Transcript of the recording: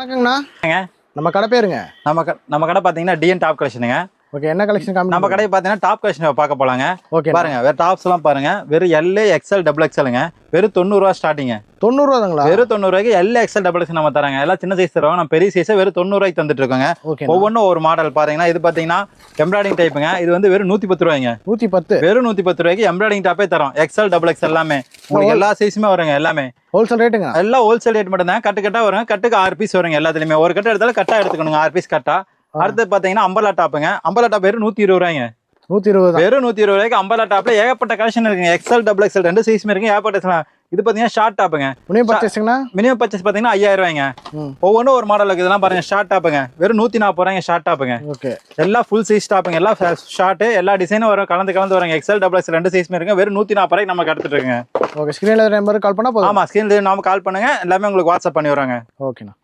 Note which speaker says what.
Speaker 1: வணக்கங்கண்ணா. நம்ம கடை பேருங்க?
Speaker 2: நம்ம கடை பார்த்தீங்கன்னா டிஎன் டாப் கலெக்ஷனுங்க.
Speaker 1: ஓகே, என்ன கலெக்ஷன் காமி?
Speaker 2: நம்ம கடை பார்த்தீங்கன்னா டாப் கலெக்ஷன் பார்க்க போலாங்க.
Speaker 1: ஓகே
Speaker 2: பாருங்க, வேற டாப்ஸ் எல்லாம் பாருங்க. வெறும் எல்ஏ எக்ஸ்எல் டபுள் எக்ஸ்எல்ங்க. வெறும் 90 ரூபா ஸ்டார்டிங். 90
Speaker 1: ரூபாங்களா?
Speaker 2: வெறும் 90 ரூபாய்க்கு எல்ஏ எக்ஸ்எல் டபுள் எக்ஸ்எல் நம்ம தராங்க. எல்லாம் சின்ன சைஸ் தருவாங்க. நம்ம பெரிய சைஸை வெறும் 90 ரூபாய்க்கு தந்துட்டு இருக்கோங்க. ஒவ்வொன்றும் ஒரு மாடல் பாருங்கன்னா, இது பார்த்தீங்கன்னா எம்ப்ராய்டிங் டைப்புங்க. இது வந்து வெறும் 110 ரூபாய்ங்க.
Speaker 1: 110.
Speaker 2: வெறும் 110 ரூபாய்க்கு எம்ப்ராய்டிங் டாப்பே தரோம். எக்ஸ்எல் டபுள் எக்ஸ்எல் எல்லாமே உங்களுக்கு எல்லா சைஸுமே வருங்க. எல்லாமே
Speaker 1: ஹோல்சேல் ரேட்டுங்க.
Speaker 2: எல்லாம் ஹோல்சேல் ரேட் மட்டும் தான். கட்டா வருங்க. கட்டுக்கு 6 பீஸ் வருங்க. எல்லாத்துலயுமே ஒரு கட்டு எடுத்தாலும் கட்டா எடுத்துக்கணுங்க. 6 பீஸ் கட்டா. அடுத்து பாத்தீங்கன்னா அம்பர்லா டாப்புங்க. அம்பர்லா டாப் வெறும் 120 ரூபாய்ங்க.
Speaker 1: 120.
Speaker 2: வெறும் 120 ரூபாய்க்கு அம்பர்லா டாப்ல ஏகப்பட்ட கலெக்ஷன் இருக்குங்க. எக்ஸ்எல் டபுள் எக்ஸ்எல் ரெண்டு சைஸ்மே இருக்கு. ஏகப்பட்ட இது பாத்தீங்கன்னா ஷார்ட் டாப்புங்க. மினிமம் பர்ச்சேஸ் பாத்தீங்கன்னா 5000 ரூபாய்ங்க. ஒவ்வொன்றும் ஒரு மாடல் இருக்கு. இதெல்லாம் பாருங்க ஷார்ட் டாப்புங்க. வெறும் 140 ரூபாய்ங்க ஷார்ட் டாப்புங்க. எல்லாம் ஃபுல் சைஸ் டாப்புங்க. எல்லாம் ஷார்ட் எல்லா டிசைனும் வரும். கலந்து வருங்க. எக்ஸ்எல் டபுள் எக்ஸ்எல் ரெண்டு சைஸ்மே இருக்கு. வெறும் 140 ரூபாய்க்கு நம்ம எடுத்துட்டு இருக்கோங்க.
Speaker 1: ஓகே, ஸ்கிரீன்ல நம்பர் கால் பண்ணா போதும்.
Speaker 2: ஆமா, ஸ்கிரீன்ல நாம கால் பண்ணுங்க. எல்லாமே உங்களுக்கு வாட்ஸ்அப் பண்ணி வராங்க.
Speaker 1: ஓகேண்ணா.